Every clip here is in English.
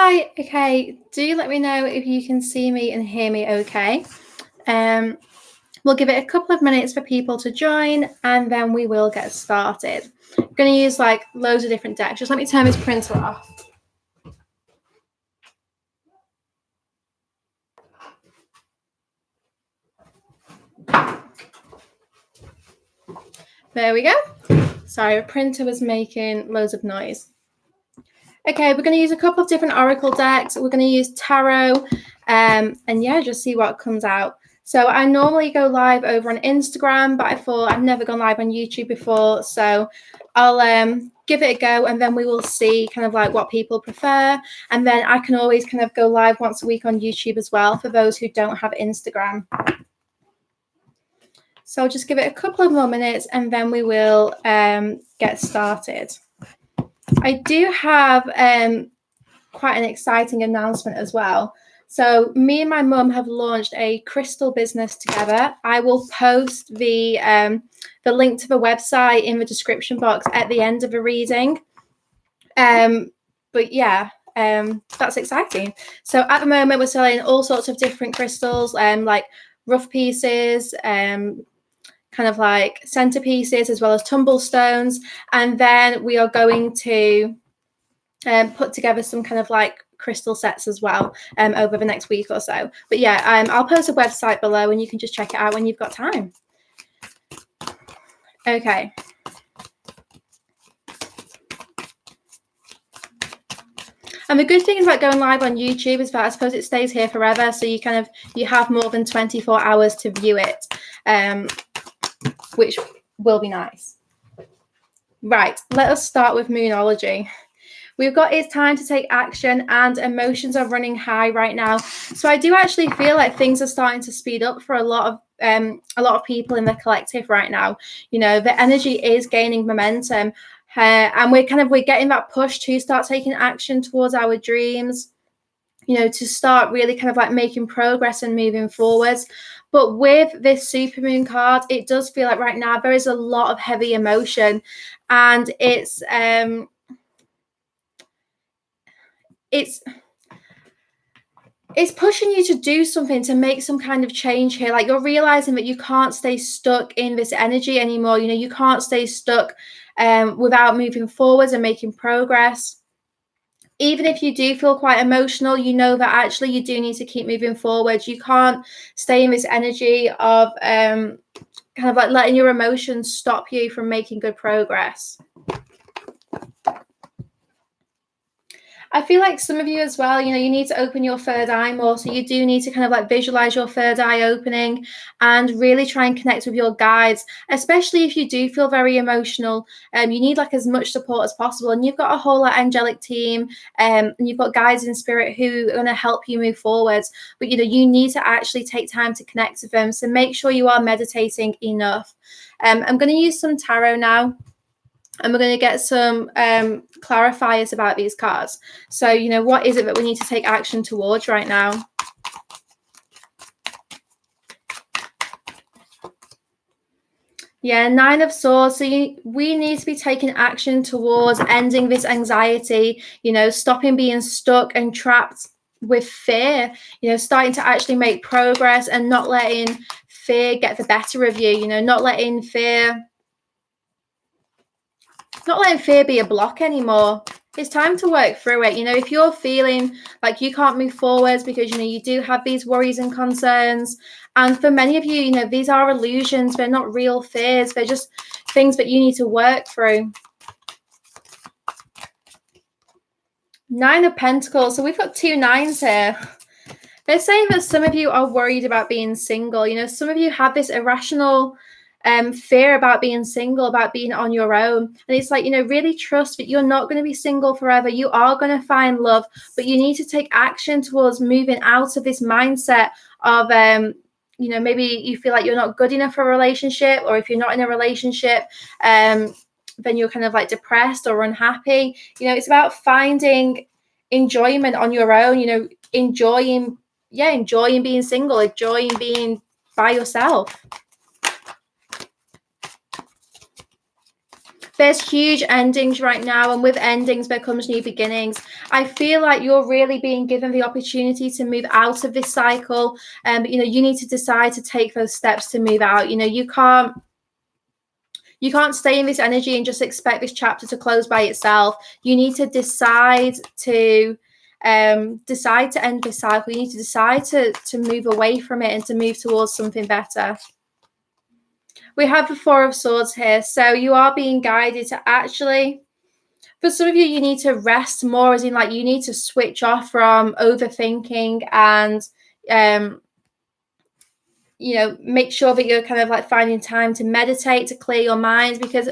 Hi, okay, do let me know if you can see me and hear me okay. We'll give it a couple of minutes for people to join and then we will get started. I'm going to use like loads of different decks. Just let me turn this printer off. There we go. Sorry, a printer was making loads of noise. Okay, we're going to use a couple of different oracle decks. We're going to use tarot and yeah, just see what comes out. So I normally go live over on Instagram, but I thought I've never gone live on YouTube before. So I'll give it a go and then we will see kind of like what people prefer. And then I can always kind of go live once a week on YouTube as well for those who don't have Instagram. So I'll just give it a couple of more minutes and then we will get started. I do have quite an exciting announcement as well. So me and my mum have launched a crystal business together. I will post the link to the website in the description box at the end of the reading. But yeah, that's exciting. So at the moment we're selling all sorts of different crystals, like rough pieces, kind of like centerpieces, as well as tumble stones. And then we are going to put together some kind of like crystal sets as well over the next week or so. But yeah, I'll post a website below and you can just check it out when you've got time. Okay. And the good thing about going live on YouTube is that I suppose it stays here forever. So you have more than 24 hours to view it, which will be nice. Right, let us start with Moonology. We've got it's time to take action and emotions are running high right now. So I do actually feel like things are starting to speed up for a lot of people in the collective right now. You know, the energy is gaining momentum and we're getting that push to start taking action towards our dreams, you know, to start really kind of like making progress and moving forwards. But with this supermoon card, it does feel like right now there is a lot of heavy emotion and it's pushing you to do something, to make some kind of change here. Like you're realizing that you can't stay stuck in this energy anymore. You know, you can't stay stuck without moving forwards and making progress. Even if you do feel quite emotional, you know that actually you do need to keep moving forward. You can't stay in this energy of kind of like letting your emotions stop you from making good progress. I feel like some of you as well, you know, you need to open your third eye more. So you do need to kind of like visualize your third eye opening and really try and connect with your guides, especially if you do feel very emotional. You need like as much support as possible. And you've got a whole like, angelic team and you've got guides in spirit who are going to help you move forwards. But, you know, you need to actually take time to connect with them. So make sure you are meditating enough. I'm going to use some tarot now. And we're going to get some clarifiers about these cards. So, you know, what is it that we need to take action towards right now? Yeah, 9 of Swords. So we need to be taking action towards ending this anxiety, you know, stopping being stuck and trapped with fear, you know, starting to actually make progress and not letting fear get the better of you, you know, not letting fear be a block anymore. It's time to work through it. You know, if you're feeling like you can't move forwards because, you know, you do have these worries and concerns. And for many of you, you know, these are illusions. They're not real fears. They're just things that you need to work through. 9 of Pentacles. So we've got 2 9s here. They're saying that some of you are worried about being single. You know, some of you have this irrational fear about being single, about being on your own. And it's like, you know, really trust that you're not going to be single forever. You are going to find love, but you need to take action towards moving out of this mindset of, you know, maybe you feel like you're not good enough for a relationship, or if you're not in a relationship, then you're kind of like depressed or unhappy. You know, it's about finding enjoyment on your own, you know, enjoying being single, enjoying being by yourself. There's huge endings right now, and with endings there comes new beginnings. I feel like you're really being given the opportunity to move out of this cycle. You know, you need to decide to take those steps to move out. You know, you can't stay in this energy and just expect this chapter to close by itself. You need to decide to end this cycle. You need to decide to move away from it and to move towards something better. We have the Four of Swords here. So you are being guided to actually, for some of you, you need to rest more, as in like you need to switch off from overthinking and, you know, make sure that you're kind of like finding time to meditate, to clear your mind, because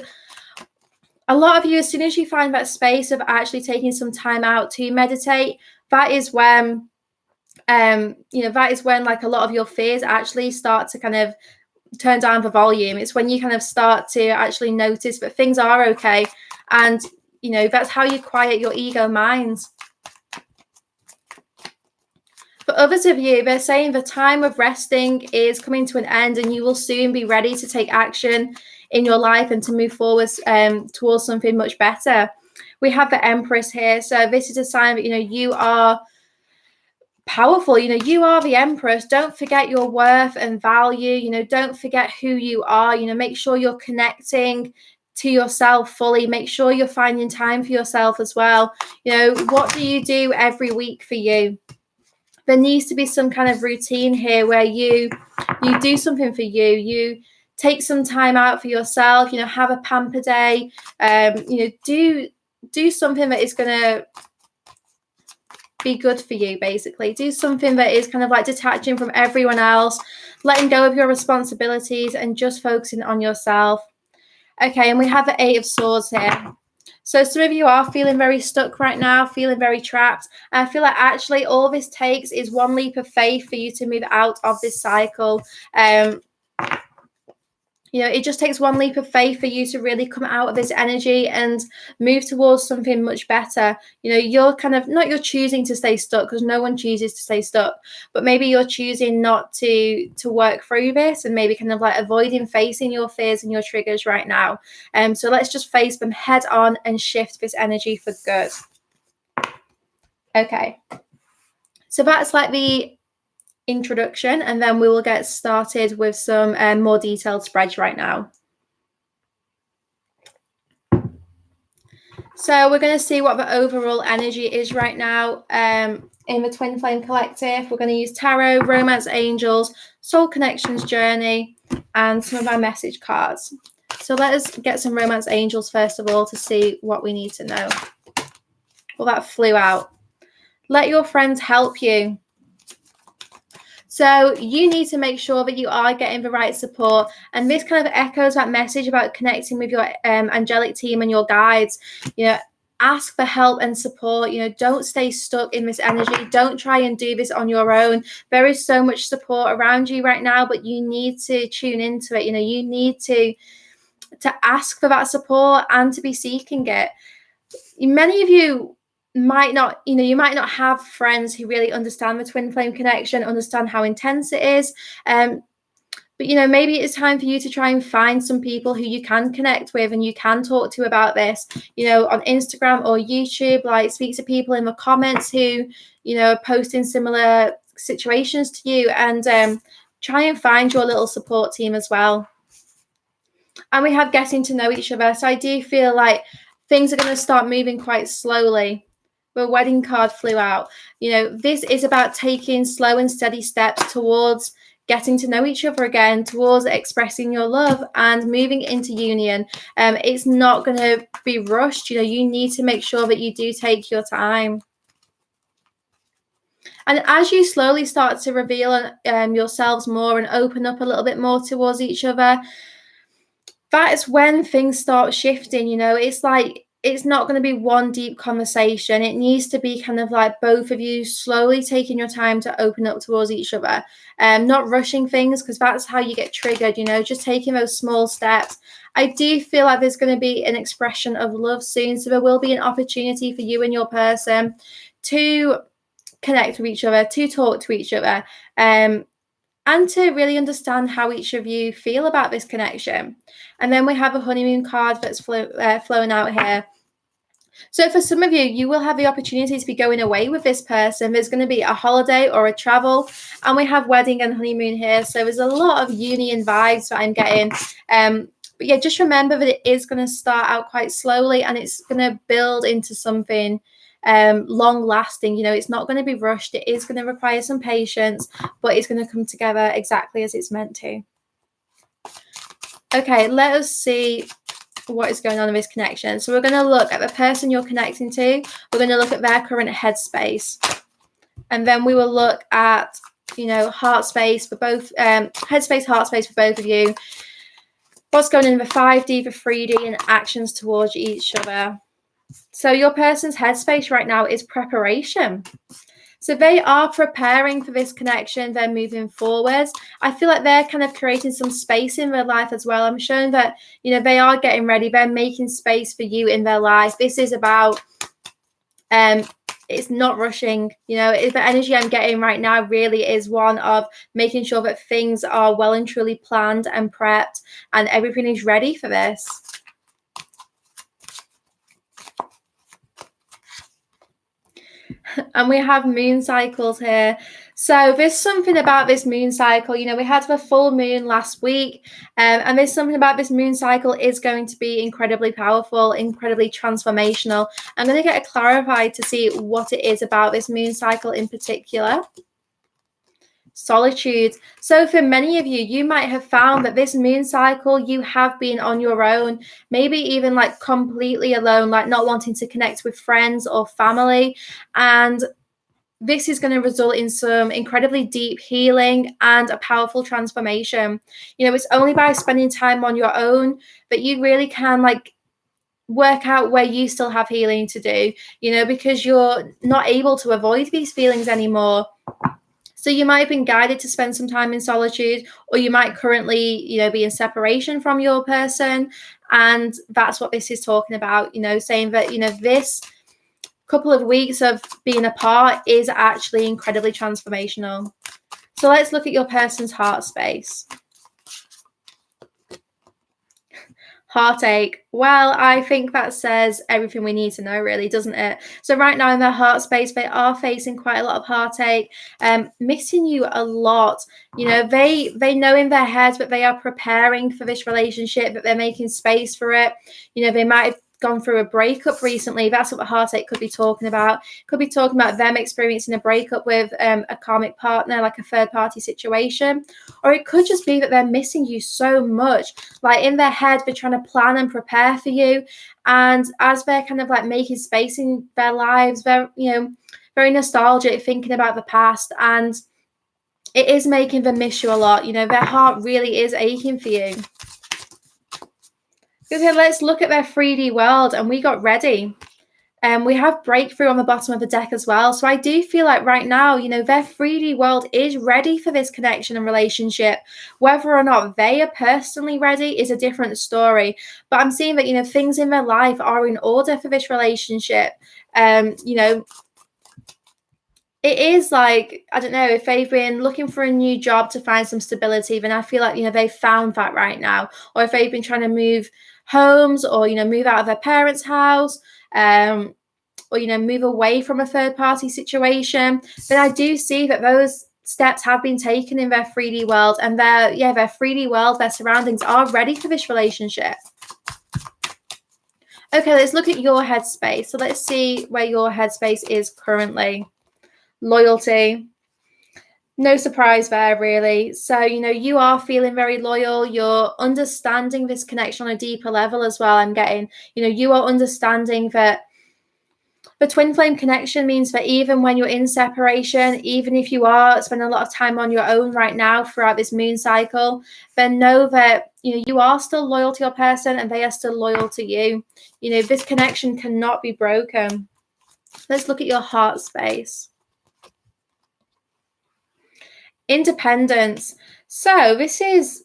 a lot of you, as soon as you find that space of actually taking some time out to meditate, that is when, you know, that is when like a lot of your fears actually start to kind of turn down the volume. It's when you kind of start to actually notice that things are okay. And, you know, that's how you quiet your ego mind. For others of you, they're saying the time of resting is coming to an end and you will soon be ready to take action in your life and to move forward towards something much better. We have the Empress here. So this is a sign that, you know, you are powerful. You know, you are the Empress. Don't forget your worth and value. You know, don't forget who you are. You know, make sure you're connecting to yourself fully. Make sure you're finding time for yourself as well. You know, what do you do every week for you? There needs to be some kind of routine here where you do something for you. You take some time out for yourself. You know, have a pamper day. You know, do something that is going to be good for you. Basically, do something that is kind of like detaching from everyone else, letting go of your responsibilities and just focusing on yourself. Okay, and we have the Eight of Swords here. So some of you are feeling very stuck right now, feeling very trapped. And I feel like actually all this takes is one leap of faith for you to move out of this cycle. You know, it just takes one leap of faith for you to really come out of this energy and move towards something much better. You know, you're kind of not, you're choosing to stay stuck, because no one chooses to stay stuck, but maybe you're choosing not to work through this and maybe kind of like avoiding facing your fears and your triggers right now. So let's just face them head on and shift this energy for good. Okay. So that's like the introduction, and then we will get started with some more detailed spreads right now. So we're going to see what the overall energy is right now in the Twin Flame Collective. We're going to use tarot, romance angels, soul connections journey, and some of our message cards. So let us get some romance angels first of all to see what we need to know. Well, that flew out. Let your friends help you. So you need to make sure that you are getting the right support. And this kind of echoes that message about connecting with your angelic team and your guides. You know, ask for help and support. You know, don't stay stuck in this energy. Don't try and do this on your own. There is so much support around you right now, but you need to tune into it. You know, you need to ask for that support and to be seeking it. Many of you might not, you know, you might not have friends who really understand the twin flame connection, understand how intense it is. But, you know, maybe it's time for you to try and find some people who you can connect with and you can talk to about this, you know, on Instagram or YouTube. Like, speak to people in the comments who, you know, are posting similar situations to you, and try and find your little support team as well. And we have getting to know each other. So I do feel like things are going to start moving quite slowly. The wedding card flew out. You know, this is about taking slow and steady steps towards getting to know each other again, towards expressing your love and moving into union. It's not going to be rushed. You know, you need to make sure that you do take your time. And as you slowly start to reveal yourselves more and open up a little bit more towards each other, that is when things start shifting. You know, it's like, it's not going to be one deep conversation. It needs to be kind of like both of you slowly taking your time to open up towards each other, not rushing things, because that's how you get triggered, you know, just taking those small steps. I do feel like there's going to be an expression of love soon. So there will be an opportunity for you and your person to connect with each other, to talk to each other. and to really understand how each of you feel about this connection. And then we have a honeymoon card that's flown out here. So for some of you, you will have the opportunity to be going away with this person. There's going to be a holiday or a travel, and we have wedding and honeymoon here. So there's a lot of union vibes that I'm getting. But yeah, just remember that it is going to start out quite slowly, and it's going to build into something long lasting. It's not going to be rushed. It is going to require some patience, but it's going to come together exactly as it's meant to. Okay, let us see what is going on in this connection. So we're going to look at the person you're connecting to. We're going to look at their current headspace, and then we will look at heart space for both, headspace, heart space for both of you. What's going on in the 5D, the 3D, and actions towards each other. So your person's headspace right now is preparation. So they are preparing for this connection. They're moving forwards. I feel like they're kind of creating some space in their life as well. I'm showing that, they are getting ready. They're making space for you in their life. This is about, it's not rushing. The energy I'm getting right now really is one of making sure that things are well and truly planned and prepped, and everything is ready for this. And we have moon cycles here. So there's something about this moon cycle. We had the full moon last week, and there's something about this moon cycle is going to be incredibly powerful, incredibly transformational. I'm going to get it clarified to see what it is about this moon cycle in particular. Solitude. So for many of you, you might have found that this moon cycle, you have been on your own, maybe even like completely alone, like not wanting to connect with friends or family. And this is going to result in some incredibly deep healing and a powerful transformation. It's only by spending time on your own that you really can work out where you still have healing to do, because you're not able to avoid these feelings anymore. So you might have been guided to spend some time in solitude, or you might currently, be in separation from your person. And that's what this is talking about, saying that, this couple of weeks of being apart is actually incredibly transformational. So let's look at your person's heart space. Heartache. Well, I think that says everything we need to know, really, doesn't it? So right now in their heart space, they are facing quite a lot of heartache, missing you a lot. They know in their heads that they are preparing for this relationship, that they're making space for it. They might have gone through a breakup recently. That's what the heartache could be talking about. Could be talking about them experiencing a breakup with a karmic partner, like a third party situation. Or it could just be that they're missing you so much. Like in their head, they're trying to plan and prepare for you. And as they're kind of like making space in their lives, they're, very nostalgic, thinking about the past. And it is making them miss you a lot. Their heart really is aching for you. Okay, let's look at their 3D world, and we got ready. We have breakthrough on the bottom of the deck as well. So I do feel like right now, their 3D world is ready for this connection and relationship. Whether or not they are personally ready is a different story. But I'm seeing that, things in their life are in order for this relationship. It is like, I don't know, if they've been looking for a new job to find some stability, then I feel like, they've found that right now. Or if they've been trying to move homes, or, move out of their parents' house, or, move away from a third party situation, then I do see that those steps have been taken in their 3D world, and their 3D world, their surroundings are ready for this relationship. Okay, let's look at your headspace. So let's see where your headspace is currently. Loyalty. No surprise there, really. So, you are feeling very loyal. You're understanding this connection on a deeper level as well. I'm getting, you are understanding that the twin flame connection means that even when you're in separation, even if you are spending a lot of time on your own right now throughout this moon cycle, then know that, you are still loyal to your person, and they are still loyal to you. This connection cannot be broken. Let's look at your heart space. Independence. So this is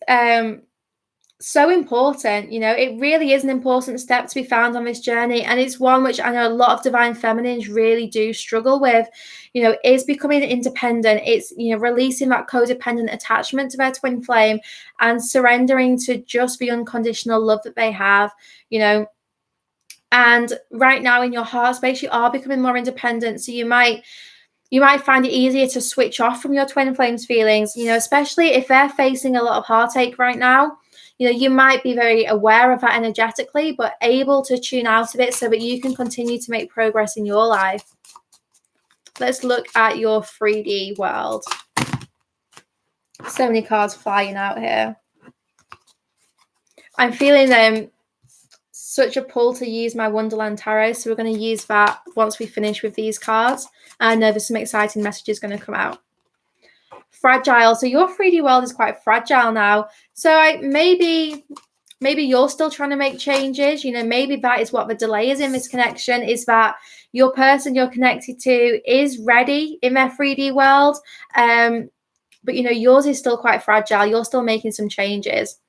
so important. It really is an important step to be found on this journey, and it's one which I know a lot of divine feminines really do struggle with, is becoming independent. It's releasing that codependent attachment to their twin flame and surrendering to just the unconditional love that they have. And right now in your heart space, you are becoming more independent, so you might find it easier to switch off from your twin flames feelings, especially if they're facing a lot of heartache right now. You might be very aware of that energetically, but able to tune out of it so that you can continue to make progress in your life. Let's look at your 3D world. So many cards flying out here. I'm feeling such a pull to use my Wonderland Tarot, so we're going to use that once we finish with these cards. I know there's some exciting messages going to come out. Fragile. So your 3D world is quite fragile now. So maybe you're still trying to make changes. Maybe that is what the delay is in this connection, is that your person you're connected to is ready in their 3D world. But yours is still quite fragile. You're still making some changes.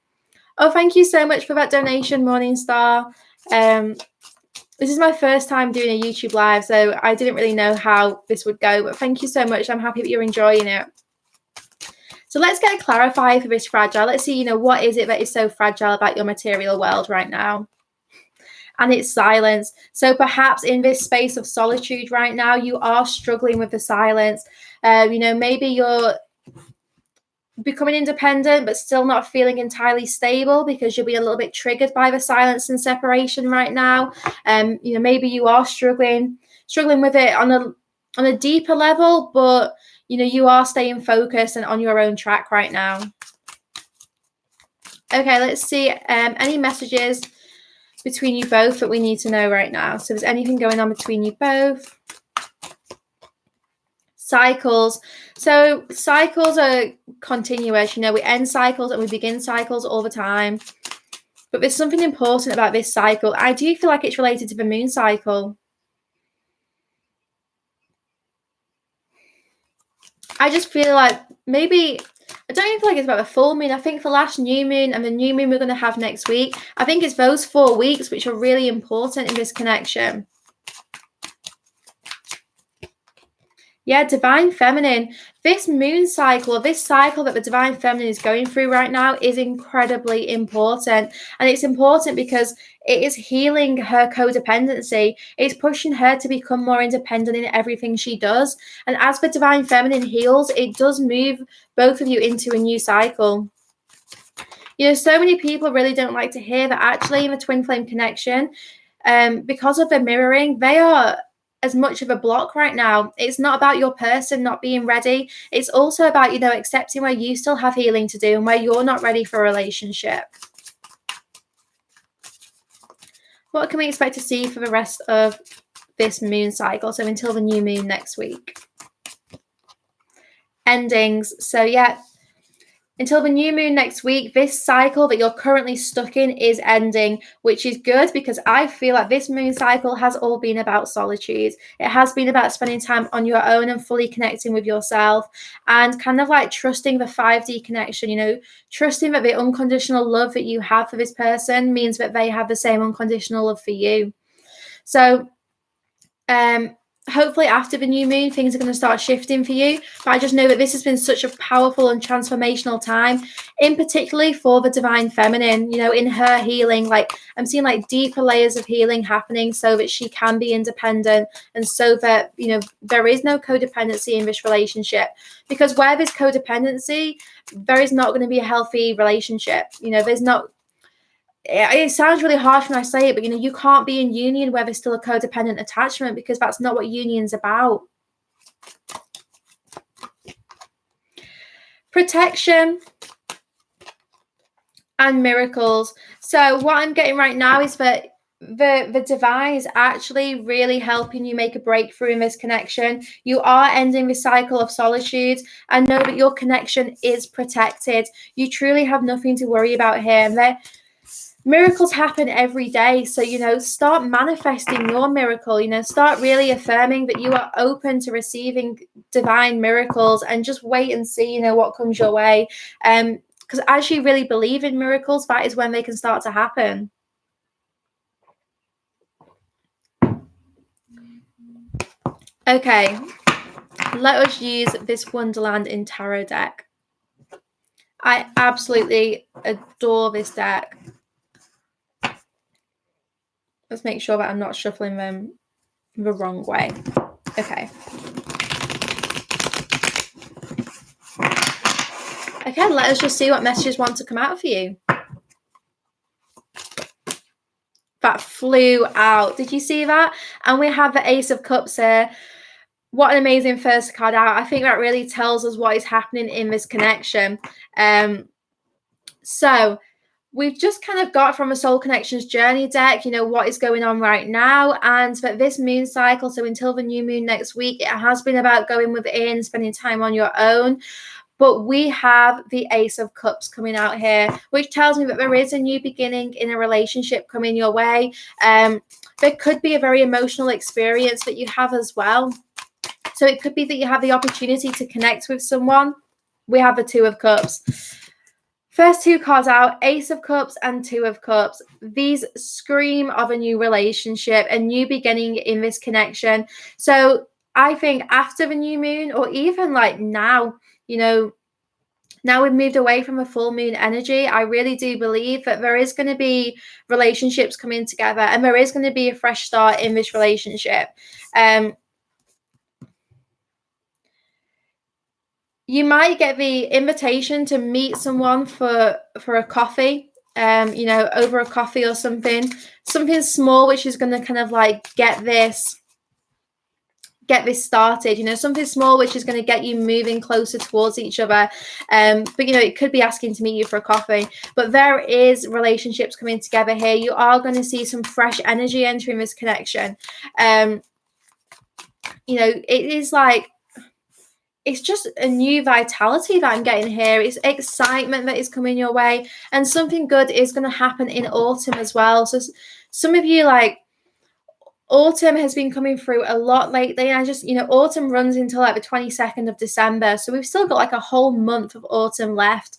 Oh, thank you so much for that donation, Morningstar. This is my first time doing a YouTube live, so I didn't really know how this would go, but thank you so much. I'm happy that you're enjoying it. So let's get clarified for this fragile. Let's see, what is it that is so fragile about your material world right now? And it's silence. So perhaps in this space of solitude right now, you are struggling with the silence. Maybe you're becoming independent, but still not feeling entirely stable because you'll be a little bit triggered by the silence and separation right now. Maybe you are struggling with it on a deeper level, but you are staying focused and on your own track right now. Okay, let's see any messages between you both that we need to know right now. So is anything going on between you both? Cycles. So cycles are continuous. We end cycles and we begin cycles all the time. But there's something important about this cycle. I do feel like it's related to the moon cycle. I just feel like maybe, I don't even feel like it's about the full moon. I think the last new moon and the new moon we're going to have next week, I think it's those 4 weeks which are really important in this connection. Yeah, divine feminine. This moon cycle, this cycle that the divine feminine is going through right now is incredibly important. And it's important because it is healing her codependency. It's pushing her to become more independent in everything she does. And as the divine feminine heals, it does move both of you into a new cycle. So many people really don't like to hear that actually in the twin flame connection, because of the mirroring, they are as much of a block right now. It's not about your person not being ready. It's also about, accepting where you still have healing to do and where you're not ready for a relationship. What can we expect to see for the rest of this moon cycle? So until the new moon next week. Endings. So yeah, until the new moon next week, this cycle that you're currently stuck in is ending, which is good because I feel like this moon cycle has all been about solitude. It has been about spending time on your own and fully connecting with yourself and kind of like trusting the 5D connection, trusting that the unconditional love that you have for this person means that they have the same unconditional love for you. So, hopefully after the new moon, things are going to start shifting for you. But I just know that this has been such a powerful and transformational time, in particularly for the divine feminine, in her healing. Like I'm seeing like deeper layers of healing happening so that she can be independent and so that, there is no codependency in this relationship. Because where there's codependency, there is not going to be a healthy relationship. There's not. It sounds really harsh when I say it, but you can't be in union where there's still a codependent attachment because that's not what union's about. Protection and miracles. So what I'm getting right now is that the divine is actually really helping you make a breakthrough in this connection. You are ending the cycle of solitude and know that your connection is protected. You truly have nothing to worry about here. Miracles happen every day. So, start manifesting your miracle, start really affirming that you are open to receiving divine miracles and just wait and see, what comes your way. Because as you really believe in miracles, that is when they can start to happen. Okay, let us use this Wonderland in Tarot deck. I absolutely adore this deck. Let's make sure that I'm not shuffling them the wrong way. Okay. Okay, let us just see what messages want to come out for you. That flew out. Did you see that? And we have the Ace of Cups here. What an amazing first card out. I think that really tells us what is happening in this connection. So we've just kind of got from a Soul Connections journey deck, you know, what is going on right now. And that this moon cycle, so until the new moon next week, it has been about going within, spending time on your own. But we have the Ace of Cups coming out here, which tells me that there is a new beginning in a relationship coming your way. There could be a very emotional experience that you have as well. So it could be that you have the opportunity to connect with someone. We have the Two of Cups. First two cards out, Ace of Cups and Two of Cups. These scream of a new relationship, a new beginning in this connection. So I think after the new moon, or even like now, you know, now we've moved away from a full moon energy, I really do believe that there is going to be relationships coming together, and there is going to be a fresh start in this relationship. You might get the invitation to meet someone for a coffee, you know, over a coffee or something small, which is going to kind of like get this started, you know, something small which is going to get you moving closer towards each other. But you know, it could be asking to meet you for a coffee, but there is relationships coming together here. You are going to see some fresh energy entering this connection. You know, it is like, it's just a new vitality that I'm getting here. It's excitement that is coming your way, and something good is going to happen in autumn as well. So some of you, like, autumn has been coming through a lot lately, and I just, you know, autumn runs until like the 22nd of December, so we've still got like a whole month of autumn left,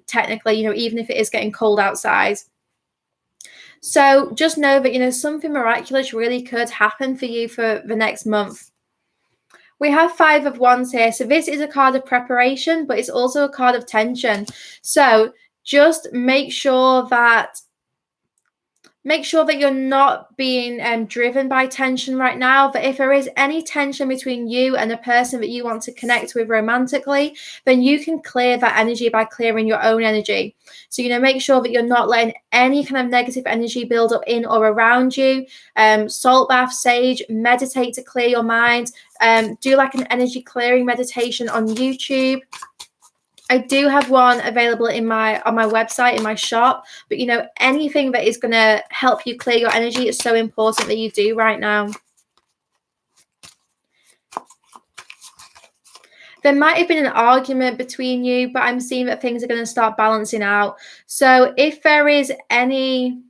technically, you know, even if it is getting cold outside. So just know that, you know, something miraculous really could happen for you for the next month. We have Five of Wands here. So this is a card of preparation, but it's also a card of tension. So just make sure that you're not being driven by tension right now. That if there is any tension between you and a person that you want to connect with romantically, then you can clear that energy by clearing your own energy. So, you know, make sure that you're not letting any kind of negative energy build up in or around you. Salt bath, sage, meditate to clear your mind. Do like an energy clearing meditation on YouTube. I do have one available on my website, in my shop, but you know, anything that is going to help you clear your energy is so important that you do right now. There might have been an argument between you, but I'm seeing that things are going to start balancing out. So if there is any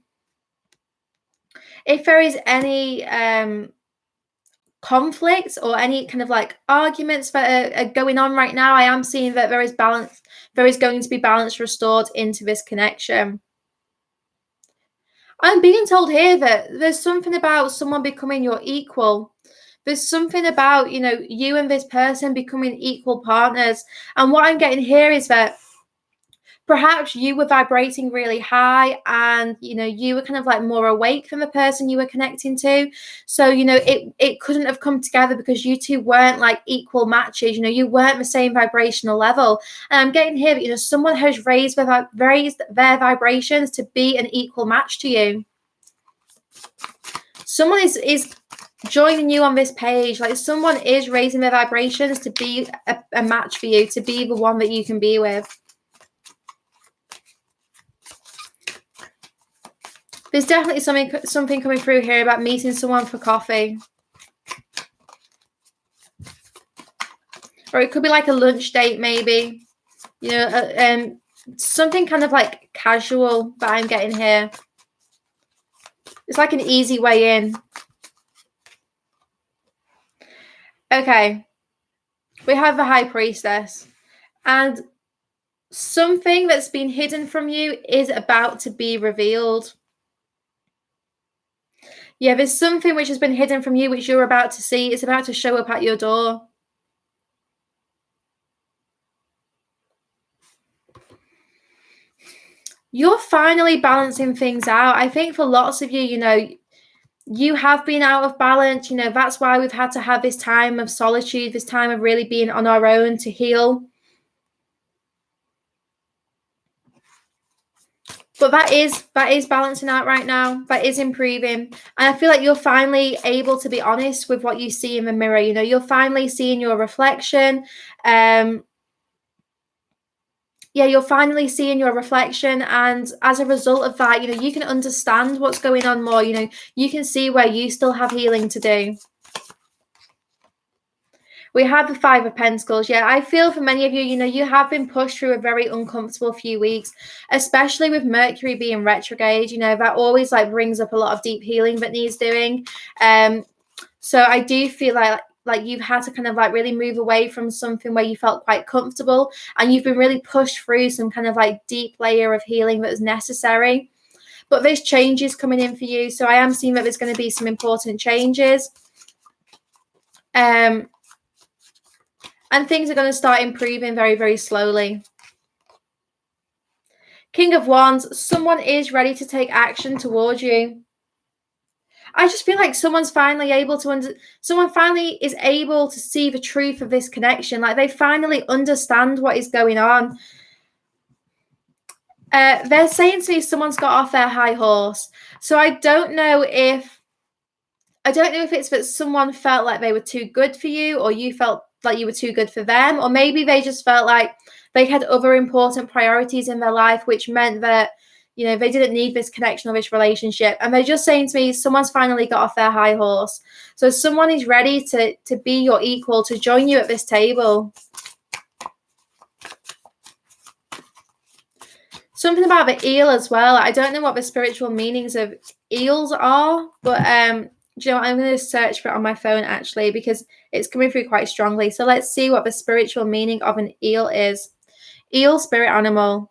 conflicts or any kind of like arguments that are going on right now, I am seeing that there is going to be balance restored into this connection. I'm being told here that there's something about someone becoming your equal. There's something about, you know, you and this person becoming equal partners. And what I'm getting here is that perhaps you were vibrating really high, and you know, you were kind of like more awake than the person you were connecting to. So, you know, it couldn't have come together because you two weren't like equal matches. You know, you weren't the same vibrational level. And I'm getting here that, you know, someone has raised their vibrations to be an equal match to you. Someone is joining you on this page. Like, someone is raising their vibrations to be a match for you, to be the one that you can be with. There's definitely something coming through here about meeting someone for coffee. Or it could be like a lunch date, maybe. You know, something kind of like casual that I'm getting here. It's like an easy way in. Okay. We have the High Priestess. And Something that's been hidden from you is about to be revealed. Yeah, there's something which has been hidden from you, which you're about to see. It's about to show up at your door. You're finally balancing things out. I think for lots of you, you have been out of balance. That's why we've had to have this time of solitude, this time of really being on our own to heal. But that is balancing out right now. That is improving. And I feel like you're finally able to be honest with what you see in the mirror. You're finally seeing your reflection. You're finally seeing your reflection. And as a result of that, you can understand what's going on more. You can see where you still have healing to do. We have the Five of Pentacles. Yeah, I feel for many of you, you have been pushed through a very uncomfortable few weeks, especially with Mercury being retrograde. That always brings up a lot of deep healing that needs doing. So I do feel like you've had to kind of really move away from something where you felt quite comfortable, and you've been really pushed through some kind of deep layer of healing that is necessary. But there's changes coming in for you. So I am seeing that there's going to be some important changes. And things are going to start improving very, very slowly. King of Wands, someone is ready to take action towards you. I just feel like someone's finally able to someone finally is able to see the truth of this connection. Like they finally understand what is going on. They're saying to me someone's got off their high horse. So I don't know if it's that someone felt like they were too good for you, or you felt like you were too good for them, or maybe they just felt like they had other important priorities in their life, which meant that they didn't need this connection or this relationship. And they're just saying to me someone's finally got off their high horse. So someone is ready to be your equal, to join you at this table. Something about the eel as well. I don't know what the spiritual meanings of eels are, but do you know what? I'm going to search for it on my phone actually, because it's coming through quite strongly. So let's see what the spiritual meaning of an eel is. Eel, spirit animal.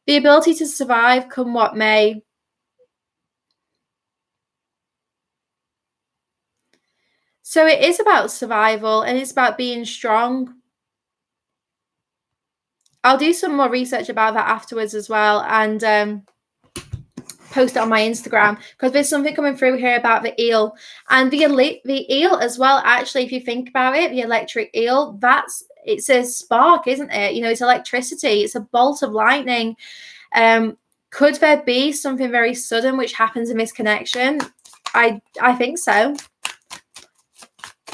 The ability to survive come what may. So it is about survival, and it's about being strong. I'll do some more research about that afterwards as well, and post it on my Instagram, because there's something coming through here about the eel. And the eel as well, actually, if you think about it, the electric eel, it's a spark, isn't it? It's electricity. It's a bolt of lightning. Could there be something very sudden which happens in this connection? I think so.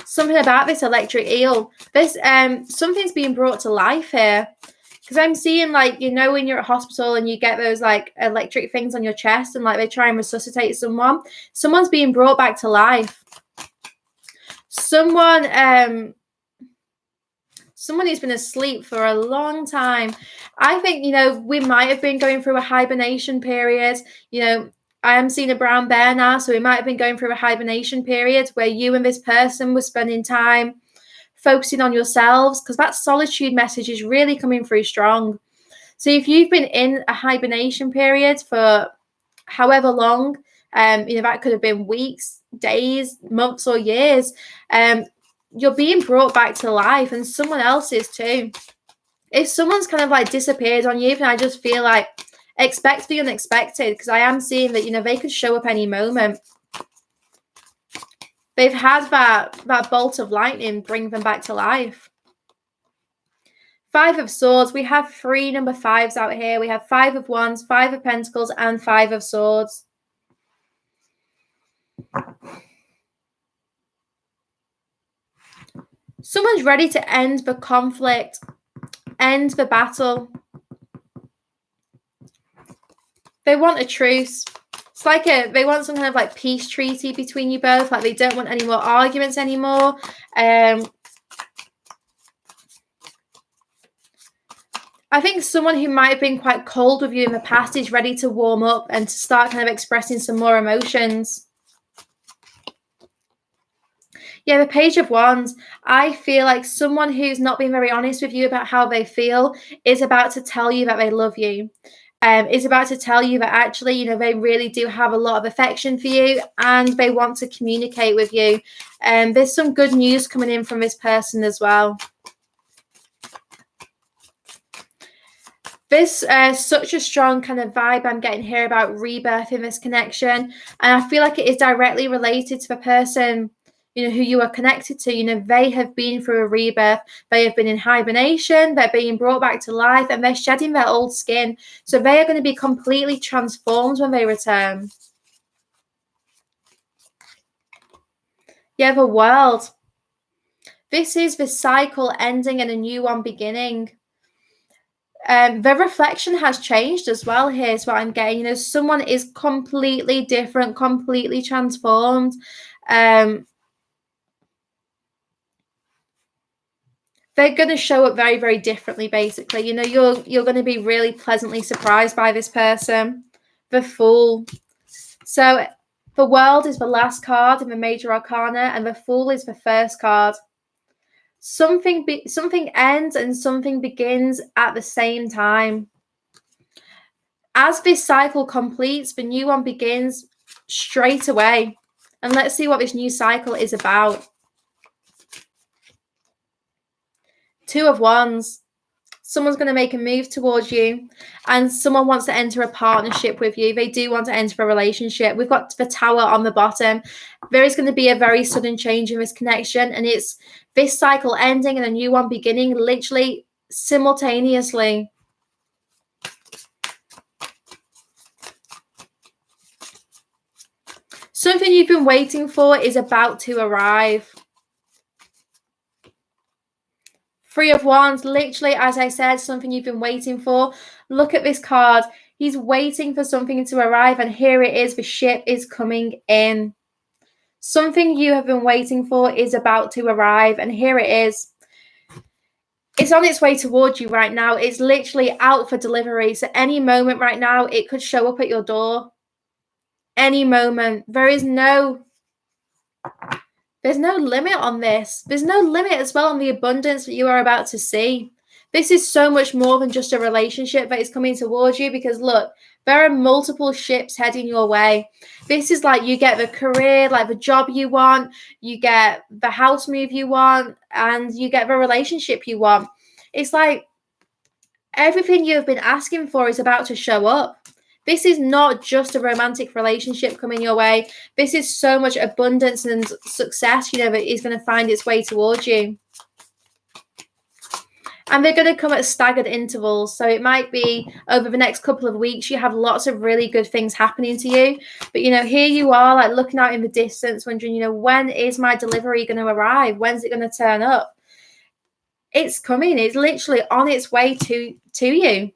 Something about this electric eel. This something's being brought to life here. Because I'm seeing, when you're at hospital and you get those, electric things on your chest and, they try and resuscitate someone. Someone's being brought back to life. Someone who's been asleep for a long time. I think, we might have been going through a hibernation period. I am seeing a brown bear now, so we might have been going through a hibernation period where you and this person were spending time focusing on yourselves, because that solitude message is really coming through strong. So if you've been in a hibernation period for however long, that could have been weeks, days, months, or years, you're being brought back to life, and someone else is too. If someone's kind of disappeared on you, then I just feel like expect the unexpected, because I am seeing that, they could show up any moment. They've had that bolt of lightning bring them back to life. Five of Swords. We have 3 number 5s out here. We have 5 of Wands, 5 of Pentacles, and 5 of Swords. Someone's ready to end the conflict, end the battle. They want a truce. It's they want some kind of peace treaty between you both. They don't want any more arguments anymore. I think someone who might have been quite cold with you in the past is ready to warm up and to start kind of expressing some more emotions. Yeah, the Page of Wands. I feel like someone who's not been very honest with you about how they feel is about to tell you that they love you. Is about to tell you that actually, they really do have a lot of affection for you and they want to communicate with you. There's some good news coming in from this person as well. There's such a strong kind of vibe I'm getting here about rebirth in this connection. And I feel like it is directly related to the person, who you are connected to. They have been through a rebirth. They have been in hibernation. They're being brought back to life and they're shedding their old skin. So they are going to be completely transformed when they return. Yeah, the World. This is the cycle ending and a new one beginning. The reflection has changed as well. Here's what I'm getting. Someone is completely different, completely transformed. They're going to show up very, very differently, basically. You're going to be really pleasantly surprised by this person. The Fool. So the World is the last card in the Major Arcana and the Fool is the first card. Something ends and something begins at the same time. As this cycle completes, the new one begins straight away. And let's see what this new cycle is about. Two of Wands. Someone's going to make a move towards you and someone wants to enter a partnership with you. They do want to enter a relationship. We've got the Tower on the bottom. There is going to be a very sudden change in this connection and it's this cycle ending and a new one beginning literally simultaneously. Something you've been waiting for is about to arrive. Three of Wands, literally, as I said, something you've been waiting for. Look at this card. He's waiting for something to arrive, and here it is. The ship is coming in. Something you have been waiting for is about to arrive, and here it is. It's on its way towards you right now. It's literally out for delivery. So any moment right now, it could show up at your door. Any moment. There's no limit on this. There's no limit as well on the abundance that you are about to see. This is so much more than just a relationship that is coming towards you because look, there are multiple ships heading your way. This is like you get the career, like the job you want, you get the house move you want, and you get the relationship you want. It's like everything you've been asking for is about to show up. This is not just a romantic relationship coming your way. This is so much abundance and success, that is going to find its way towards you. And they're going to come at staggered intervals. So it might be over the next couple of weeks, you have lots of really good things happening to you. But, here you are like looking out in the distance, wondering, when is my delivery going to arrive? When's it going to turn up? It's coming. It's literally on its way to you.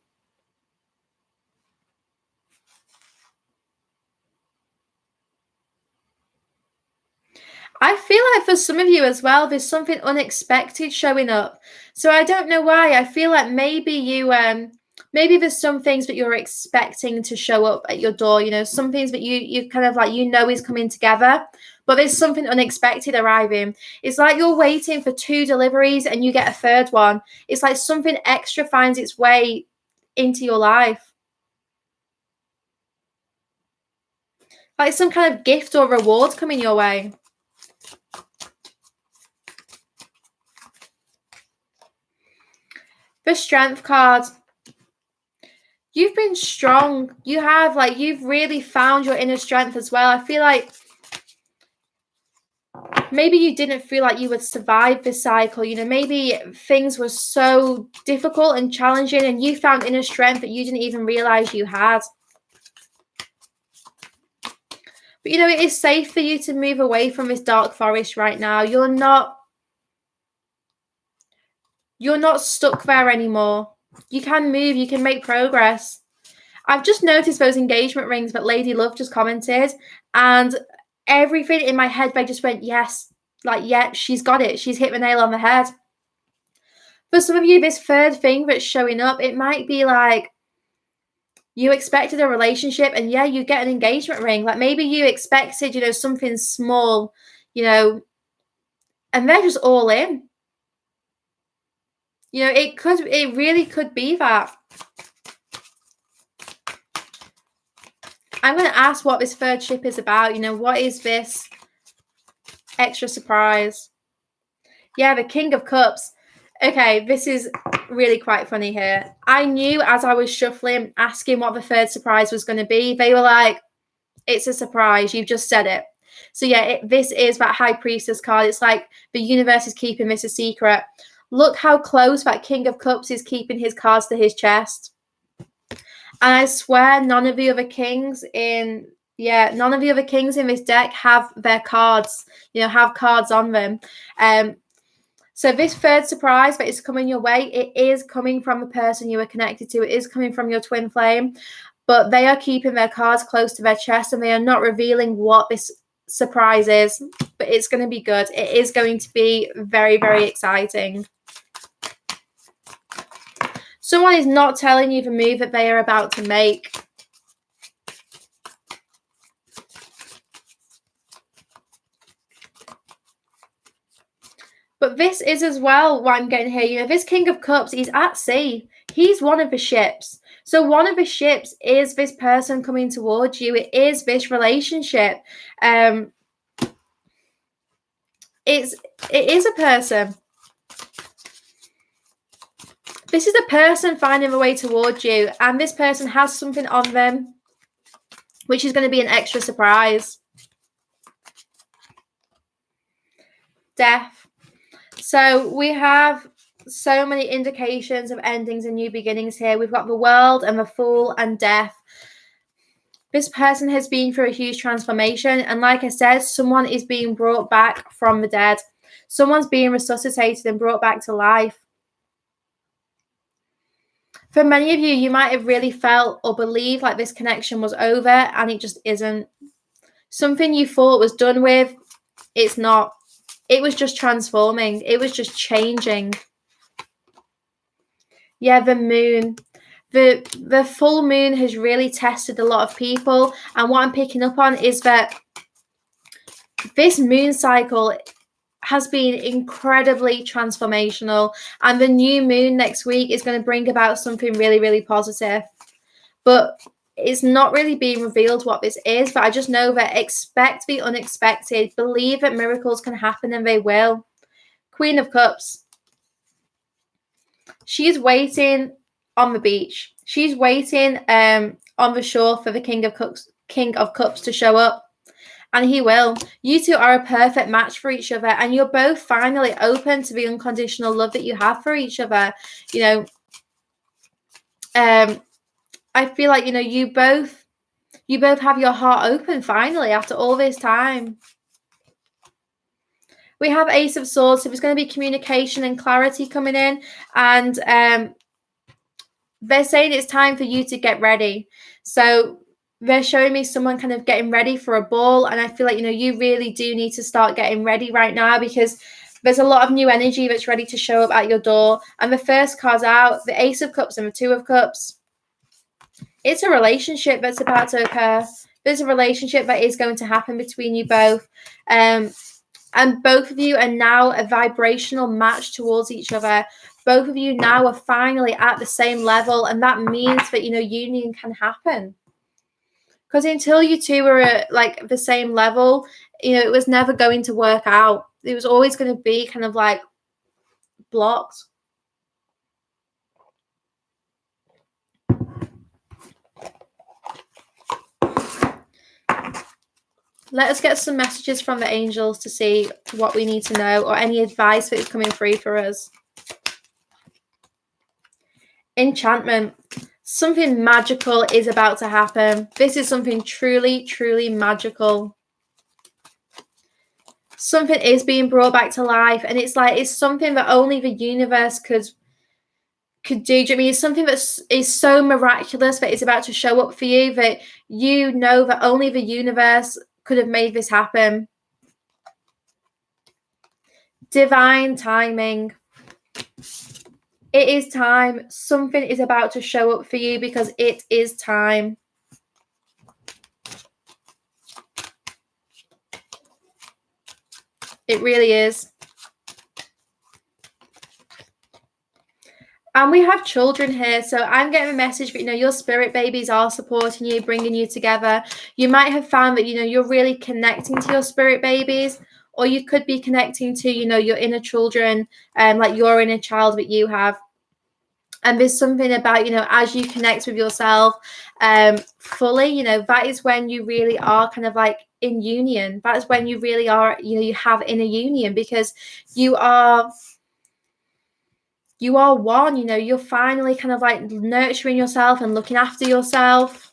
I feel like for some of you as well, there's something unexpected showing up. So I don't know why. I feel like maybe maybe there's some things that you're expecting to show up at your door. Some things that you kind of like, is coming together, but there's something unexpected arriving. It's like you're waiting for 2 deliveries and you get a third one. It's like something extra finds its way into your life. Like some kind of gift or reward coming your way. The Strength card. You've been strong. You've really found your inner strength as well. I feel like maybe you didn't feel like you would survive this cycle. Maybe things were so difficult and challenging and you found inner strength that you didn't even realize you had. But, it is safe for you to move away from this dark forest right now. You're not stuck there anymore. You can move. You can make progress. I've just noticed those engagement rings that Lady Love just commented. And everything in my head, they just went, yes. Like, yeah, she's got it. She's hit the nail on the head. For some of you, this third thing that's showing up, it might be like you expected a relationship and yeah, you get an engagement ring. Like maybe you expected, something small, And they're just all in. You know, it really could be that. I'm going to ask what this third ship is about. You know, what is this extra surprise? Yeah, the King of Cups. Okay, this is really quite funny here. I knew as I was shuffling, asking what the third surprise was going to be, they were like, it's a surprise. You've just said it. So yeah, this is that High Priestess card. It's like the universe is keeping this a secret. Look how close that King of Cups is keeping his cards to his chest. And I swear none of the other kings in this deck have their cards, have cards on them. So this third surprise that is coming your way, it is coming from the person you are connected to. It is coming from your twin flame, but they are keeping their cards close to their chest and they are not revealing what this surprise is, but it's going to be good. It is going to be very, very exciting. Someone is not telling you the move that they are about to make. But this is as well what I'm getting here. This King of Cups, he's at sea. He's one of the ships. So one of the ships is this person coming towards you. It is this relationship. It is a person. This is a person finding a way towards you, and this person has something on them, which is going to be an extra surprise. Death. So we have so many indications of endings and new beginnings here. We've got the World and the Fool and Death. This person has been through a huge transformation, and like I said, someone is being brought back from the dead. Someone's being resuscitated and brought back to life. For many of you, you might have really felt or believed like this connection was over, and it just isn't. Something you thought was done with, it's not. It was just transforming. It was just changing. Yeah, the moon. The full moon has really tested a lot of people, and what I'm picking up on is that this moon cycle has been incredibly transformational, and the new moon next week is going to bring about something really, really positive. But it's not really being revealed what this is, but I just know that expect the unexpected. Believe that miracles can happen, and they will. Queen of Cups. She's waiting on the beach. She's waiting on the shore for the King of Cups to show up. And he will. You two are a perfect match for each other, and you're both finally open to the unconditional love that you have for each other. I feel like, you both have your heart open finally after all this time. We have Ace of Swords, so there's going to be communication and clarity coming in, and they're saying it's time for you to get ready. So they're showing me someone kind of getting ready for a ball, and I feel like, you really do need to start getting ready right now, because there's a lot of new energy that's ready to show up at your door. And the first card's out, the Ace of Cups and the Two of Cups. It's a relationship that's about to occur. There's a relationship that is going to happen between you both. And both of you are now a vibrational match towards each other. Both of you now are finally at the same level, and that means that, union can happen. Because until you two were at like the same level, it was never going to work out. It was always going to be kind of like blocked. Let us get some messages from the angels to see what we need to know, or any advice that is coming through for us. Enchantment. Something magical is about to happen. This is something truly, truly magical. Something is being brought back to life, and it's something that only the universe could do. I mean, it's something that is so miraculous that it's about to show up for you, that you know that only the universe could have made this happen. Divine timing. It is time. Something is about to show up for you, because it is time. It really is. And we have children here, so I'm getting a message, but your spirit babies are supporting you, bringing you together. You might have found that you're really connecting to your spirit babies, or you could be connecting to your inner children, like your inner child that you have. And there's something about as you connect with yourself fully, that is when you really are kind of like in union. That is when you really are, you have inner union, because you are one. You're finally kind of like nurturing yourself and looking after yourself.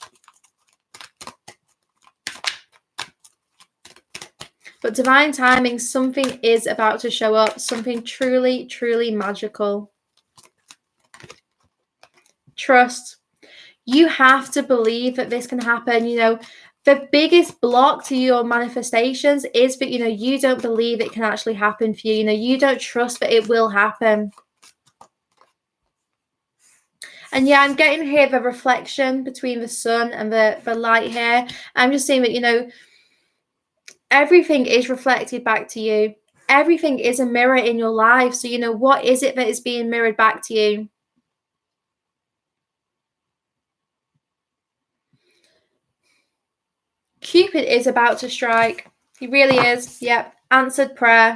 But divine timing, something is about to show up, something truly, truly magical. Trust. You have to believe that this can happen. The biggest block to your manifestations is that you don't believe it can actually happen for you. You don't trust that it will happen. And yeah, I'm getting here the reflection between the sun and the light here. I'm just seeing that, everything is reflected back to you. Everything is a mirror in your life. So, what is it that is being mirrored back to you? Cupid is about to strike. He really is. Yep. Answered prayer.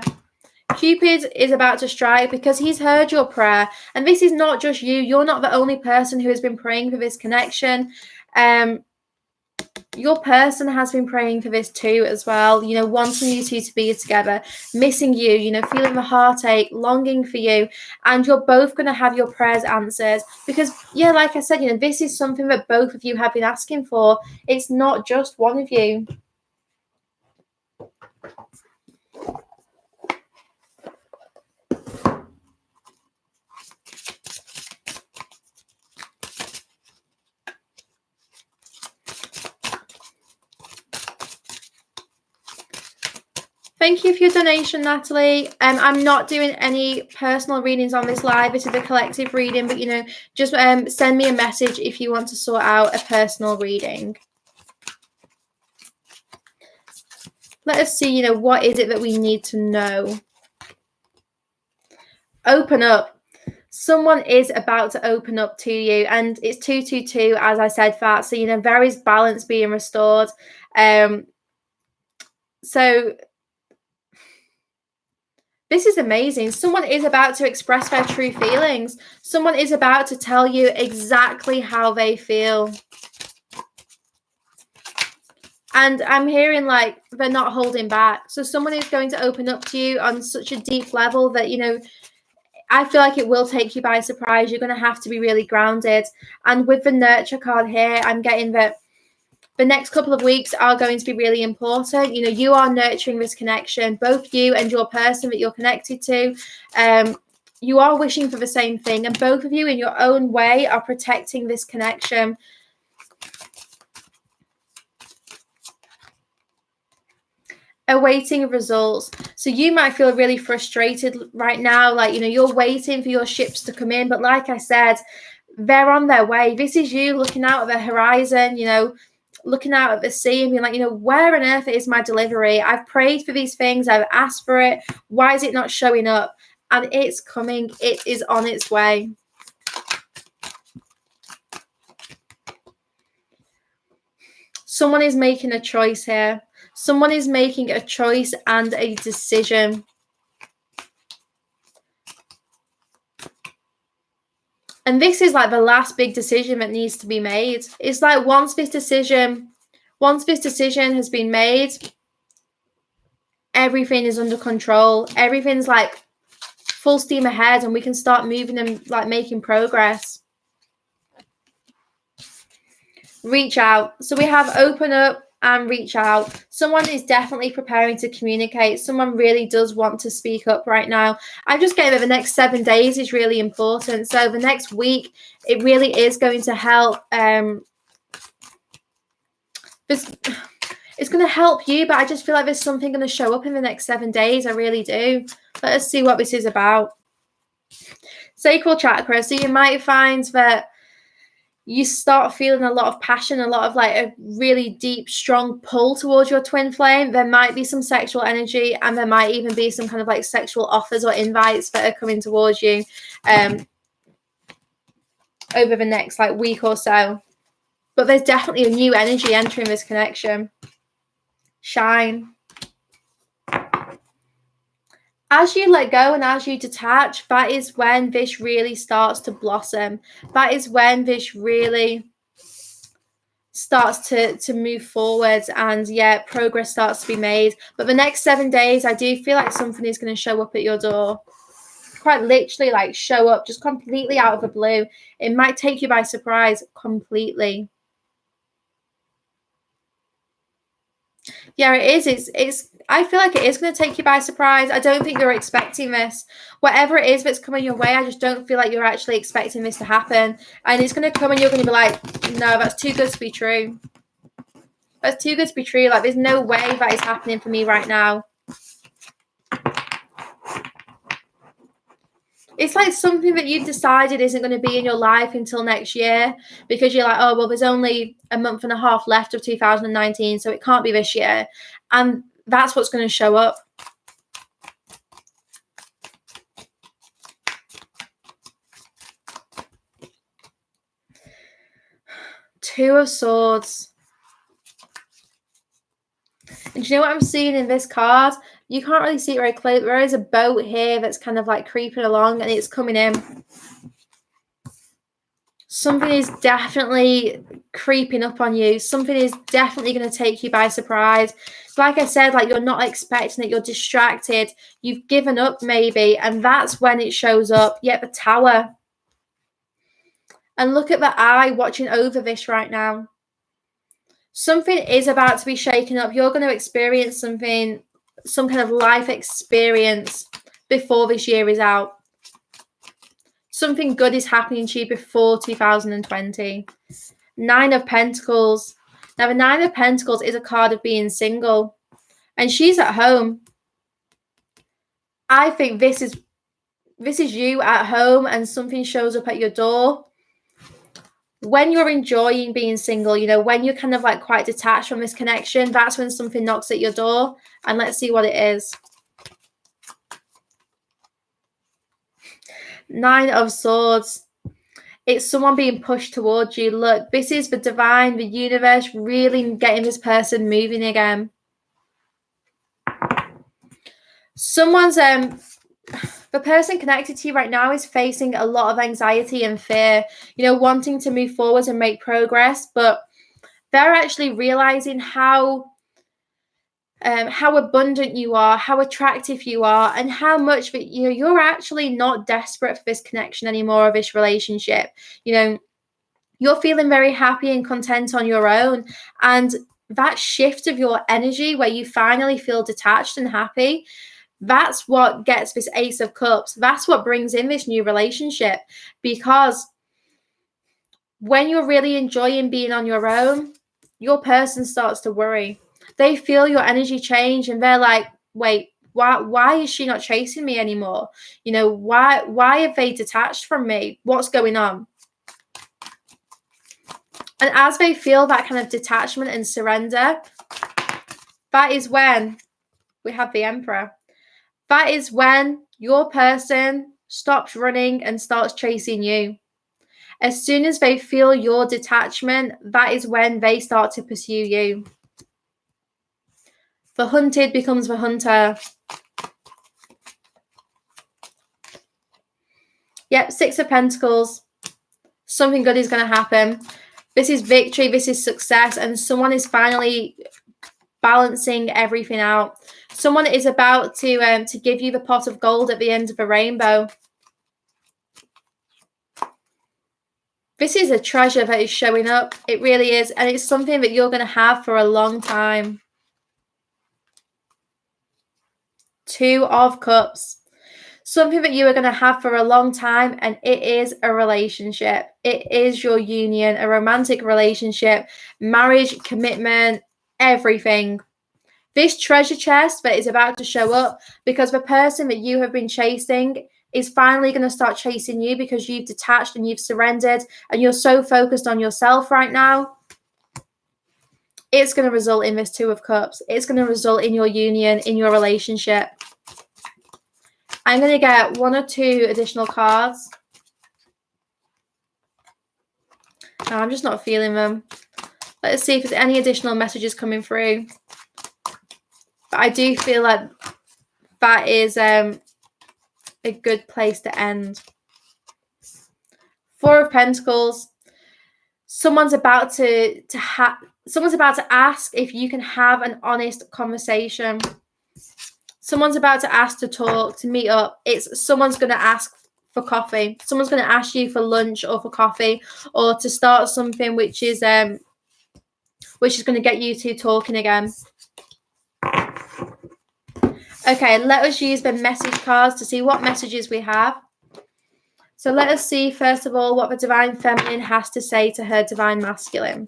Cupid is about to strike because he's heard your prayer. And this is not just you. You're not the only person who has been praying for this connection. Your person has been praying for this too as well. Wanting you two to be together, missing you, feeling the heartache, longing for you. And you're both going to have your prayers answered. Because, yeah, like I said, this is something that both of you have been asking for. It's not just one of you. Thank you for your donation, Natalie. I'm not doing any personal readings on this live. This is a collective reading, but, just send me a message if you want to sort out a personal reading. Let us see, what is it that we need to know? Open up. Someone is about to open up to you, and it's 222, as I said that. So, there is balance being restored. So this is amazing. Someone is about to express their true feelings. Someone is about to tell you exactly how they feel. And I'm hearing like they're not holding back. So someone is going to open up to you on such a deep level that, I feel like it will take you by surprise. You're going to have to be really grounded. And with the nurture card here, I'm getting that the next couple of weeks are going to be really important. You are nurturing this connection, both you and your person that you're connected to. You are wishing for the same thing, and both of you in your own way are protecting this connection. Awaiting results. So you might feel really frustrated right now, like you're waiting for your ships to come in, but like I said, they're on their way. This is you looking out at the horizon, looking out at the sea and being like, where on earth is my delivery? I've prayed for these things, I've asked for it, why is it not showing up? And it's coming, it is on its way. Someone is making a choice here. Someone is making a choice and a decision. And this is like the last big decision that needs to be made. It's like once this decision has been made, everything is under control. Everything's like full steam ahead, and we can start moving and like making progress. Reach out. So we have open up and reach out. Someone is definitely preparing to communicate. Someone really does want to speak up right now. I'm just getting that the next 7 days is really important. So the next week, it really is going to help. It's going to help you, but I just feel like there's something going to show up in the next 7 days. I really do. Let us see what this is about. Sacral chakra. So you might find that you start feeling a lot of passion, a lot of like a really deep, strong pull towards your twin flame. There might be some sexual energy, and there might even be some kind of like sexual offers or invites that are coming towards you. over the next like week or so. But there's definitely a new energy entering this connection. Shine. As you let go and as you detach, that is when this really starts to blossom. That is when this really starts to move forward, and yeah, progress starts to be made. But the next 7 days, I do feel like something is going to show up at your door. Quite literally, like show up just completely out of the blue. It might take you by surprise completely. Yeah, it is. It's I feel like it is going to take you by surprise. I don't think you're expecting this. Whatever it is that's coming your way, I just don't feel like you're actually expecting this to happen. And it's going to come and you're going to be like, no, that's too good to be true. That's too good to be true. Like, there's no way that is happening for me right now. It's like something that you've decided isn't going to be in your life until next year, because you're like, oh, well, there's only a month and a half left of 2019, so it can't be this year. And that's what's going to show up. Two of Swords. And do you know what I'm seeing in this card? You can't really see it very clearly. There is a boat here that's kind of like creeping along and it's coming in. Something is definitely creeping up on you. Something is definitely going to take you by surprise. Like I said, like you're not expecting it. You're distracted. You've given up maybe. And that's when it shows up. Yet the Tower. And look at the eye watching over this right now. Something is about to be shaken up. You're going to experience something, some kind of life experience before this year is out. Something good is happening to you before 2020. Nine of Pentacles. Now, the Nine of Pentacles is a card of being single. And she's at home. I think this is you at home and something shows up at your door. When you're enjoying being single, you know, when you're kind of like quite detached from this connection, that's when something knocks at your door. And let's see what it is. Nine of Swords. It's someone being pushed towards you. Look, this is the divine, the universe really getting this person moving again. Someone's, the person connected to you right now is facing a lot of anxiety and fear, you know, wanting to move forward and make progress, but they're actually realizing how abundant you are, how attractive you are, and how much that you're actually not desperate for this connection anymore, or this relationship. You know, you're feeling very happy and content on your own, and that shift of your energy where you finally feel detached and happy, that's what gets this Ace of Cups. That's what brings in this new relationship, because when you're really enjoying being on your own, your person starts to worry. They feel your energy change and they're like, wait, why is she not chasing me anymore? You know, why have they detached from me? What's going on? And as they feel that kind of detachment and surrender, that is when we have the Emperor. That is when your person stops running and starts chasing you. As soon as they feel your detachment, that is when they start to pursue you. The hunted becomes the hunter. Yep, Six of Pentacles. Something good is going to happen. This is victory. This is success. And someone is finally balancing everything out. Someone is about to give you the pot of gold at the end of the rainbow. This is a treasure that is showing up. It really is. And it's something that you're going to have for a long time. Two of Cups. Something that you are going to have for a long time, and it is a relationship. It is your union, a romantic relationship, marriage, commitment, everything. This treasure chest that is about to show up, because the person that you have been chasing is finally going to start chasing you, because you've detached and you've surrendered and you're so focused on yourself right now. It's going to result in this Two of Cups. It's going to result in your union, in your relationship. I'm going to get one or two additional cards. No, I'm just not feeling them. Let's see if there's any additional messages coming through. But I do feel like that is a good place to end. Four of Pentacles. Someone's about to ask if you can have an honest conversation. Someone's about to ask to talk, to meet up. Someone's going to ask for coffee. Someone's going to ask you for lunch or for coffee, or to start something which is going to get you two talking again. Okay, let us use the message cards to see what messages we have. So let us see, first of all, what the Divine Feminine has to say to her Divine Masculine.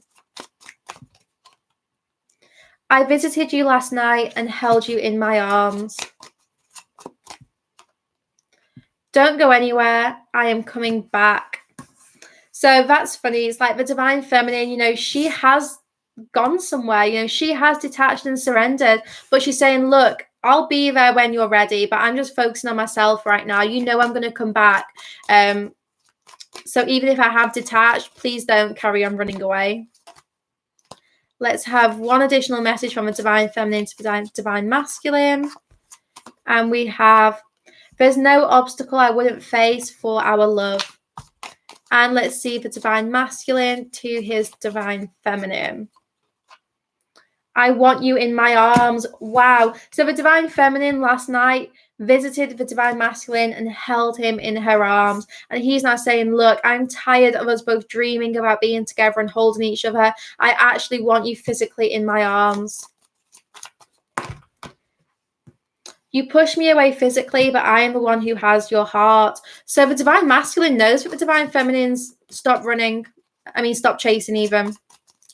I visited you last night and held you in my arms. Don't go anywhere. I am coming back. So that's funny. It's like the Divine Feminine, she has gone somewhere. She has detached and surrendered. But she's saying, look, I'll be there when you're ready. But I'm just focusing on myself right now. I'm going to come back. So even if I have detached, please don't carry on running away. Let's have one additional message from the Divine Feminine to the Divine Masculine. And we have, there's no obstacle I wouldn't face for our love. And let's see the Divine Masculine to his Divine Feminine. I want you in my arms. Wow. So the Divine Feminine last night visited the Divine Masculine and held him in her arms. And he's now saying, look, I'm tired of us both dreaming about being together and holding each other. I actually want you physically in my arms. You push me away physically, but I am the one who has your heart. So the Divine Masculine knows that the Divine Feminines stop running. Stop chasing even.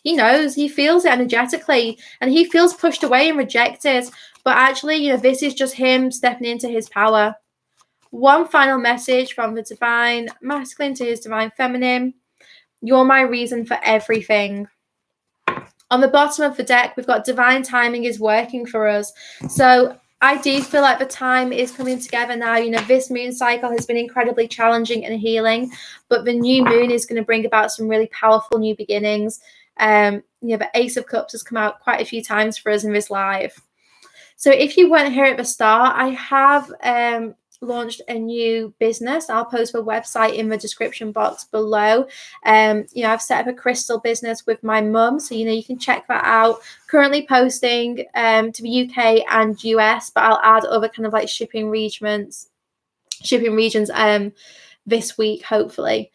He knows, he feels it energetically, and he feels pushed away and rejected. But actually, this is just him stepping into his power. One final message from the Divine Masculine to his Divine Feminine. You're my reason for everything. On the bottom of the deck, we've got divine timing is working for us. So I do feel like the time is coming together now. This moon cycle has been incredibly challenging and healing, but the new moon is going to bring about some really powerful new beginnings. The Ace of Cups has come out quite a few times for us in this live. So if you weren't here at the start, I have launched a new business. I'll post the website in the description box below. I've set up a crystal business with my mum, so you can check that out. Currently posting to the UK and US, but I'll add other kind of like shipping regions this week, hopefully.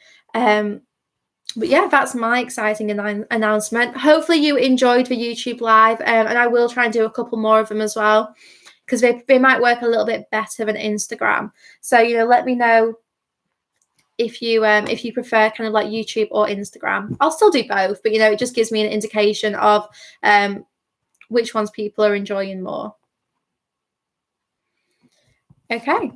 But yeah, that's my exciting announcement. Hopefully you enjoyed the YouTube live, and I will try and do a couple more of them as well, because they might work a little bit better than Instagram. So let me know if you prefer kind of like YouTube or Instagram. I'll still do both, but it just gives me an indication of which ones people are enjoying more. Okay.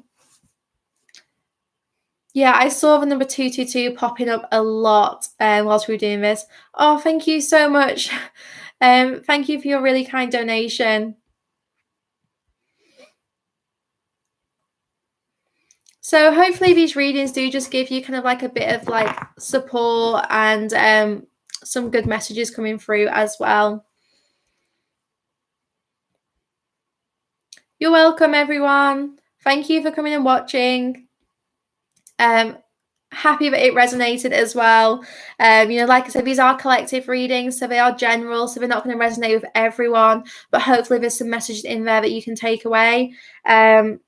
Yeah, I saw the number 222 popping up a lot whilst we were doing this. Oh, thank you so much. Thank you for your really kind donation. So hopefully these readings do just give you kind of like a bit of like support and some good messages coming through as well. You're welcome, everyone. Thank you for coming and watching. Happy that it resonated as well. Like I said, these are collective readings, so they are general, so they're not going to resonate with everyone, but hopefully there's some messages in there that you can take away. And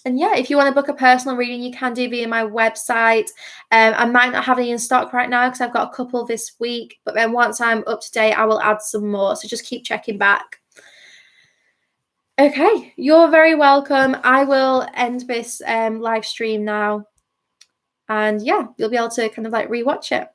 yeah, if you want to book a personal reading, you can do via my website. I might not have any in stock right now because I've got a couple this week, but then once I'm up to date, I will add some more, so just keep checking back. Okay, you're very welcome. I will end this live stream now. And yeah, you'll be able to kind of like rewatch it.